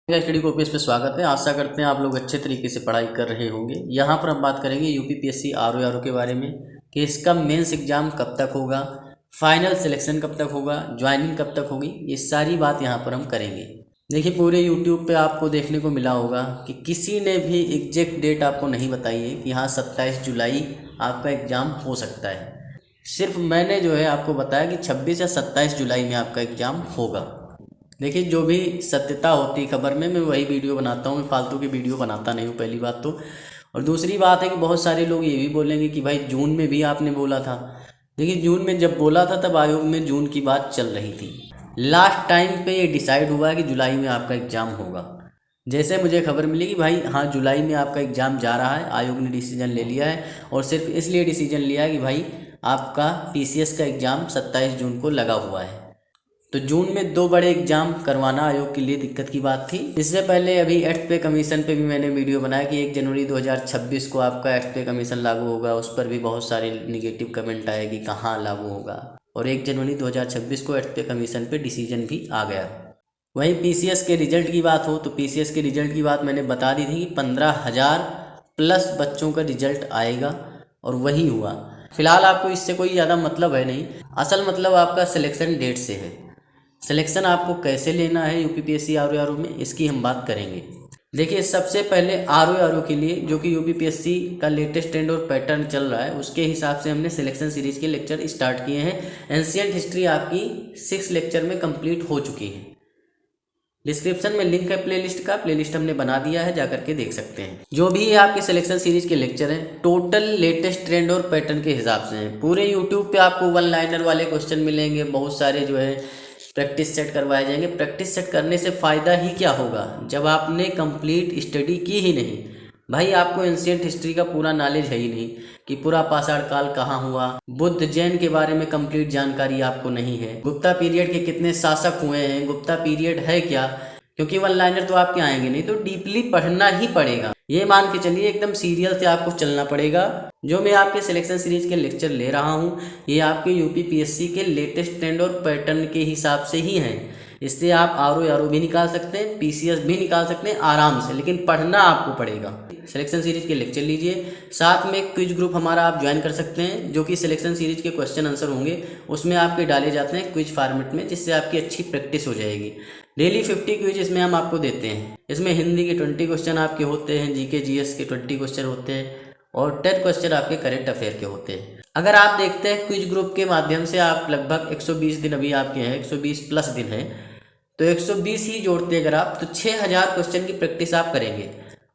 Study copies पे स्वागत है। आशा करते हैं आप लोग अच्छे तरीके से पढ़ाई कर रहे होंगे। यहाँ पर हम बात करेंगे यूपीपीएससी आरओ के बारे में कि इसका मेंस एग्जाम कब तक होगा, फाइनल सिलेक्शन कब तक होगा, ज्वाइनिंग कब तक होगी, ये सारी बात यहाँ पर हम करेंगे। देखिए, पूरे यूट्यूब पे आपको देखने को मिला होगा कि किसी ने भी एग्जैक्ट डेट आपको नहीं बताई है कि हाँ 27 जुलाई आपका एग्ज़ाम हो सकता है। सिर्फ मैंने जो है आपको बताया कि 26 या 27 जुलाई में आपका एग्ज़ाम होगा। देखिए, जो भी सत्यता होती है खबर में, मैं वही वीडियो बनाता हूँ, मैं फालतू की वीडियो बनाता नहीं हूँ, पहली बात तो। और दूसरी बात है कि बहुत सारे लोग ये भी बोलेंगे कि भाई जून में भी आपने बोला था। देखिए, जून में जब बोला था तब आयोग में जून की बात चल रही थी। लास्ट टाइम पे ये डिसाइड हुआ है कि जुलाई में आपका एग्ज़ाम होगा। जैसे मुझे खबर मिली कि भाई हाँ जुलाई में आपका एग्ज़ाम जा रहा है, आयोग ने डिसीजन ले लिया है। और सिर्फ इसलिए डिसीजन लिया है कि भाई आपका पीसीएस का एग्ज़ाम 27 जून को लगा हुआ है। तो जून में 2 बड़े एग्जाम करवाना आयोग के लिए दिक्कत की बात थी। इससे पहले अभी 8th पे कमीशन पे भी मैंने वीडियो बनाया कि 1 जनवरी 2026 को आपका 8th पे कमीशन लागू होगा। उस पर भी बहुत सारे निगेटिव कमेंट आए कि कहाँ लागू होगा, और 1 जनवरी 2026 को 8th पे कमीशन पे डिसीजन भी आ गया। वहीं पीसीएस के रिजल्ट की बात हो तो पीसीएस के रिजल्ट की बात मैंने बता दी थी कि 15,000 प्लस बच्चों का रिजल्ट आएगा, और वही हुआ। फिलहाल आपको इससे कोई ज़्यादा मतलब है नहीं, असल मतलब आपका सिलेक्शन डेट से है। सिलेक्शन आपको कैसे लेना है यूपीपीएससी आरओ में, इसकी हम बात करेंगे। देखिए, सबसे पहले आरओ के लिए जो कि यूपीपीएससी का लेटेस्ट ट्रेंड और पैटर्न चल रहा है, उसके हिसाब से हमने सिलेक्शन सीरीज के लेक्चर स्टार्ट किए हैं। एंशिएंट हिस्ट्री आपकी 6 लेक्चर में कंप्लीट हो चुकी है। डिस्क्रिप्शन में लिंक है प्लेलिस्ट का, प्लेलिस्ट हमने बना दिया है, जाकर के देख सकते हैं। जो भी आपके सिलेक्शन सीरीज के लेक्चर हैं टोटल लेटेस्ट ट्रेंड और पैटर्न के हिसाब से हैं। पूरे यूट्यूब पे आपको 1 लाइनर वाले क्वेश्चन मिलेंगे, बहुत सारे जो है प्रैक्टिस सेट करवाए जाएंगे। प्रैक्टिस सेट करने से फ़ायदा ही क्या होगा जब आपने कंप्लीट स्टडी की ही नहीं। भाई आपको एंशिएंट हिस्ट्री का पूरा नॉलेज है ही नहीं कि पूरा पाषाण काल कहाँ हुआ, बुद्ध जैन के बारे में कंप्लीट जानकारी आपको नहीं है, गुप्ता पीरियड के कितने शासक हुए हैं, गुप्ता पीरियड है क्या, क्योंकि 1 लाइनर तो आपके आएंगे नहीं, तो डीपली पढ़ना ही पड़ेगा। ये मान के चलिए एकदम सीरियल से आपको चलना पड़ेगा। जो मैं आपके सिलेक्शन सीरीज के लेक्चर ले रहा हूँ ये आपके यूपीपीएससी के लेटेस्ट ट्रेंड और पैटर्न के हिसाब से ही हैं। इससे आप आरओ भी निकाल सकते हैं, पीसीएस भी निकाल सकते हैं आराम से, लेकिन पढ़ना आपको पड़ेगा। सिलेक्शन सीरीज के लेक्चर लीजिए, साथ में क्विज ग्रुप हमारा आप ज्वाइन कर सकते हैं, जो कि सिलेक्शन सीरीज के क्वेश्चन आंसर होंगे उसमें आपके डाले जाते हैं क्विज फॉर्मेट में, जिससे आपकी अच्छी प्रैक्टिस हो जाएगी। डेली 50 क्विज इसमें हम आपको देते हैं। इसमें हिंदी के 20 क्वेश्चन आपके होते हैं, जीके जीएस के 20 क्वेश्चन होते हैं, और 10 क्वेश्चन आपके करेंट अफेयर के होते हैं। अगर आप देखते हैं क्विज ग्रुप के माध्यम से आप लगभग 120 दिन अभी आपके हैं, 120 प्लस दिन है, तो 120 ही जोड़ते अगर आप तो 6000 क्वेश्चन की प्रैक्टिस आप करेंगे।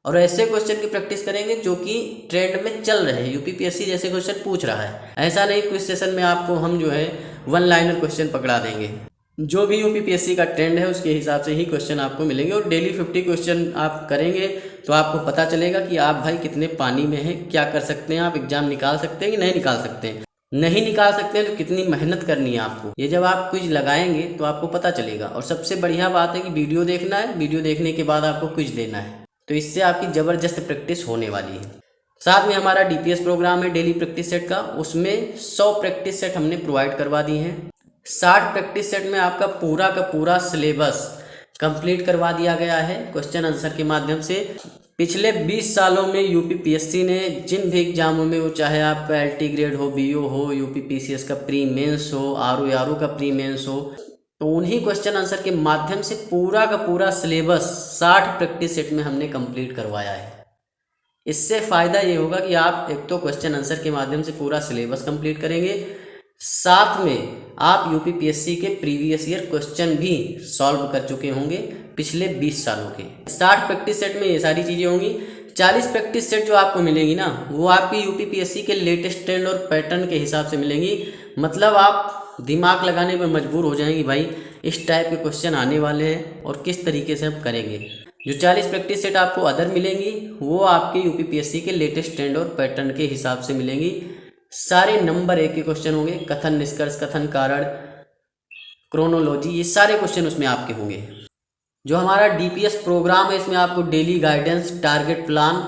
और ऐसे क्वेश्चन की प्रैक्टिस करेंगे जो कि ट्रेंड में चल रहे हैं, यूपीपीएससी जैसे क्वेश्चन पूछ रहा है। ऐसा नहीं क्विज सेशन में आपको हम जो है 1 लाइनर क्वेश्चन पकड़ा देंगे। जो भी यूपीपीएससी का ट्रेंड है उसके हिसाब से ही क्वेश्चन आपको मिलेंगे। और डेली 50 क्वेश्चन आप करेंगे तो आपको पता चलेगा कि आप भाई कितने पानी में हैं, क्या कर सकते हैं, आप एग्जाम निकाल सकते हैं कि नहीं निकाल सकते हैं। नहीं निकाल सकते हैं तो कितनी मेहनत करनी है आपको, ये जब आप क्विज लगाएंगे तो आपको पता चलेगा। और सबसे बढ़िया बात है कि वीडियो देखना है, वीडियो देखने के बाद आपको क्विज देना है, तो इससे आपकी ज़बरदस्त प्रैक्टिस होने वाली है। साथ में हमारा डीपीएस प्रोग्राम है डेली प्रैक्टिस सेट का, उसमें 100 प्रैक्टिस सेट हमने प्रोवाइड करवा दी हैं। 60 प्रैक्टिस सेट में आपका पूरा का पूरा सिलेबस कंप्लीट करवा दिया गया है क्वेश्चन आंसर के माध्यम से। पिछले 20 सालों में यूपीपीएससी ने जिन भी एग्जामों में, वो चाहे आपका एलटी ग्रेड हो, बीओ हो, यूपीपीसीएस का प्री मेंस हो, आरओ का प्री मेंस हो, तो उन्हीं क्वेश्चन आंसर के माध्यम से पूरा का पूरा सिलेबस 60 प्रैक्टिस सेट में हमने कंप्लीट करवाया है। इससे फ़ायदा ये होगा कि आप एक तो क्वेश्चन आंसर के माध्यम से पूरा सिलेबस कंप्लीट करेंगे, साथ में आप यूपीपीएससी के प्रीवियस ईयर क्वेश्चन भी सॉल्व कर चुके होंगे पिछले 20 सालों के। 60 प्रैक्टिस सेट में ये सारी चीज़ें होंगी। 40 प्रैक्टिस सेट जो आपको मिलेंगी ना, वो आपकी यूपीपीएससी के लेटेस्ट ट्रेंड और पैटर्न के हिसाब से मिलेंगी। मतलब आप दिमाग लगाने पर मजबूर हो जाएंगे, भाई इस टाइप के क्वेश्चन आने वाले हैं और किस तरीके से हम करेंगे। जो 40 प्रैक्टिस सेट आपको अदर मिलेंगी वो आपके यूपीपीएससी के लेटेस्ट ट्रेंड और पैटर्न के हिसाब से मिलेंगी। सारे नंबर 1 के क्वेश्चन होंगे, कथन निष्कर्ष, कथन कारण, क्रोनोलॉजी, ये सारे क्वेश्चन उसमें आपके होंगे। जो हमारा डीपीएस प्रोग्राम है इसमें आपको डेली गाइडेंस, टारगेट प्लान,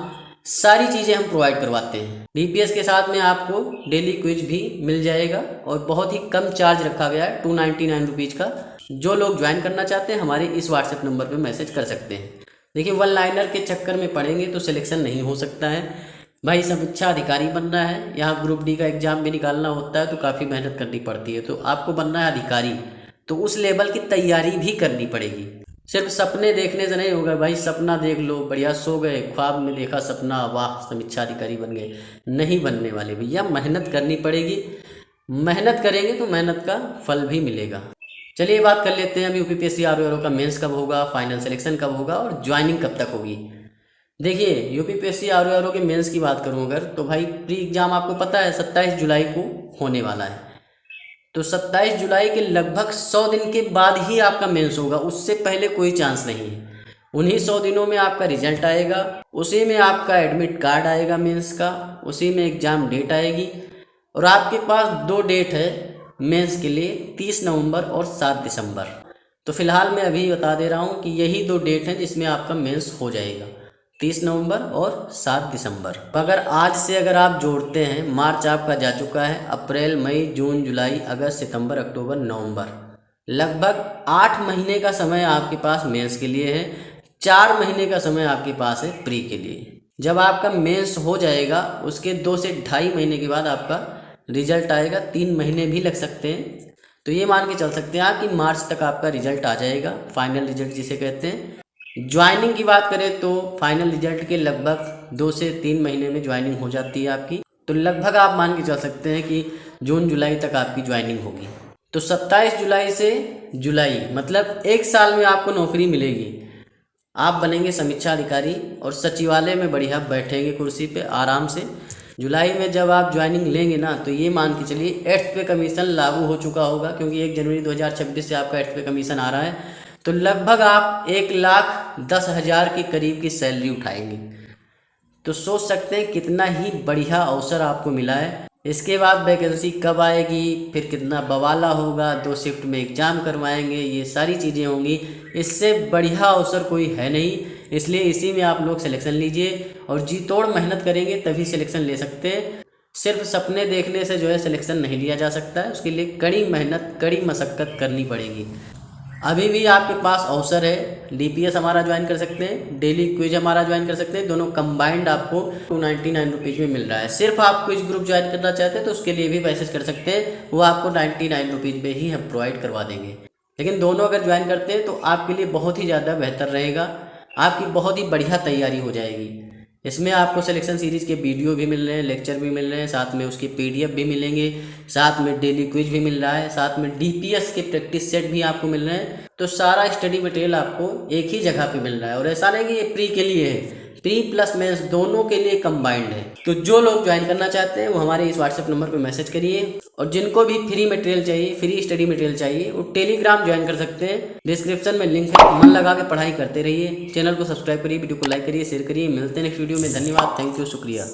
सारी चीज़ें हम प्रोवाइड करवाते हैं। डीपीएस के साथ में आपको डेली क्विज भी मिल जाएगा, और बहुत ही कम चार्ज रखा गया है, 299 रुपीज़ का। जो लोग ज्वाइन करना चाहते हैं हमारे इस व्हाट्सएप नंबर पे मैसेज कर सकते हैं। देखिए, वन लाइनर के चक्कर में पढ़ेंगे तो सिलेक्शन नहीं हो सकता है भाई। समीक्षा अधिकारी बनना है, यहाँ ग्रुप डी का एग्ज़ाम भी निकालना होता है तो काफ़ी मेहनत करनी पड़ती है। तो आपको बनना है अधिकारी, तो उस लेवल की तैयारी भी करनी पड़ेगी। सिर्फ सपने देखने से नहीं होगा भाई। सपना देख लो, बढ़िया सो गए, ख्वाब में देखा सपना, वाह समीक्षा अधिकारी बन गए, नहीं बनने वाले भैया। मेहनत करनी पड़ेगी, मेहनत करेंगे तो मेहनत का फल भी मिलेगा। चलिए बात कर लेते हैं अभी यूपीपीएससी आरओ का मेंस कब होगा, फाइनल सिलेक्शन कब होगा और ज्वाइनिंग कब तक होगी। देखिए, यूपीपीएससी आरओ के मेंस की बात करूं अगर, तो भाई प्री एग्जाम आपको पता है 27 जुलाई को होने वाला है। तो 27 जुलाई के लगभग 100 दिन के बाद ही आपका मेंस होगा, उससे पहले कोई चांस नहीं है। उन्हीं 100 दिनों में आपका रिजल्ट आएगा, उसी में आपका एडमिट कार्ड आएगा मेंस का, उसी में एग्ज़ाम डेट आएगी। और आपके पास 2 डेट है मेंस के लिए, 30 नवंबर और 7 दिसंबर। तो फिलहाल मैं अभी बता दे रहा हूँ कि यही 2 डेट हैं जिसमें आपका मेंस हो जाएगा, 30 नवंबर और 7 दिसंबर। अगर आज से अगर आप जोड़ते हैं, मार्च आपका जा चुका है, अप्रैल, मई, जून, जुलाई, अगस्त, सितंबर, अक्टूबर, नवंबर, लगभग 8 महीने का समय आपके पास मेंस के लिए है। 4 महीने का समय आपके पास है प्री के लिए। जब आपका मेंस हो जाएगा उसके 2 से 2.5 महीने के बाद आपका रिजल्ट आएगा। 3 महीने भी लग सकते हैं, तो ये मान के चल सकते हैं आप कि मार्च तक आपका रिजल्ट आ जाएगा, फाइनल रिजल्ट जिसे कहते हैं। ज्वाइनिंग की बात करें तो फाइनल रिजल्ट के लगभग 2 से 3 महीने में ज्वाइनिंग हो जाती है आपकी। तो लगभग आप मान के चल सकते हैं कि जून जुलाई तक आपकी ज्वाइनिंग होगी। तो 27 जुलाई से जुलाई मतलब 1 साल में आपको नौकरी मिलेगी। आप बनेंगे समीक्षा अधिकारी और सचिवालय में बढ़िया बैठेंगे कुर्सी पे आराम से। जुलाई में जब आप ज्वाइनिंग लेंगे ना, तो ये मान के चलिए 8th पे कमीशन लागू हो चुका होगा, क्योंकि 1 जनवरी 2026 से आपका 8th पे कमीशन आ रहा है। तो लगभग आप 1,10,000 के करीब की सैलरी उठाएंगे। तो सोच सकते हैं कितना ही बढ़िया अवसर आपको मिला है। इसके बाद वैकेंसी कब आएगी, फिर कितना बवाला होगा, 2 शिफ्ट में एग्ज़ाम करवाएंगे, ये सारी चीज़ें होंगी। इससे बढ़िया अवसर कोई है नहीं, इसलिए इसी में आप लोग सिलेक्शन लीजिए और जी तोड़ मेहनत करेंगे तभी सिलेक्शन ले सकते हैं। सिर्फ सपने देखने से जो है सिलेक्शन नहीं लिया जा सकता है, उसके लिए कड़ी मेहनत, कड़ी मशक्क़त करनी पड़ेगी। अभी भी आपके पास अवसर है, डीपीएस हमारा ज्वाइन कर सकते हैं, डेली क्विज हमारा ज्वाइन कर सकते हैं। दोनों कंबाइंड आपको 299 रुपीज़ में मिल रहा है। सिर्फ आप क्विज ग्रुप ज्वाइन करना चाहते हैं तो उसके लिए भी मैसेज कर सकते हैं, वो आपको 99 रुपीज़ में ही हम प्रोवाइड करवा देंगे। लेकिन दोनों अगर ज्वाइन करते हैं तो आपके लिए बहुत ही ज़्यादा बेहतर रहेगा, आपकी बहुत ही बढ़िया तैयारी हो जाएगी। इसमें आपको सिलेक्शन सीरीज़ के वीडियो भी मिल रहे हैं, लेक्चर भी मिल रहे हैं, साथ में उसके पीडीएफ भी मिलेंगे, साथ में डेली क्विज भी मिल रहा है, साथ में डीपीएस के प्रैक्टिस सेट भी आपको मिल रहे हैं। तो सारा स्टडी मटेरियल आपको एक ही जगह पे मिल रहा है। और ऐसा नहीं कि ये प्री के लिए है, प्री प्लस मेंस दोनों के लिए कंबाइंड है। तो जो लोग ज्वाइन करना चाहते हैं वो हमारे इस व्हाट्सएप नंबर पर मैसेज करिए। और जिनको भी फ्री मटेरियल चाहिए, फ्री स्टडी मटेरियल चाहिए, वो टेलीग्राम ज्वाइन कर सकते हैं, डिस्क्रिप्शन में लिंक है। मन लगा के पढ़ाई करते रहिए, चैनल को सब्सक्राइब करिए, वीडियो को लाइक करिए, शेयर करिए। मिलते हैं नेक्स्ट वीडियो में। धन्यवाद, थैंक यू, शुक्रिया।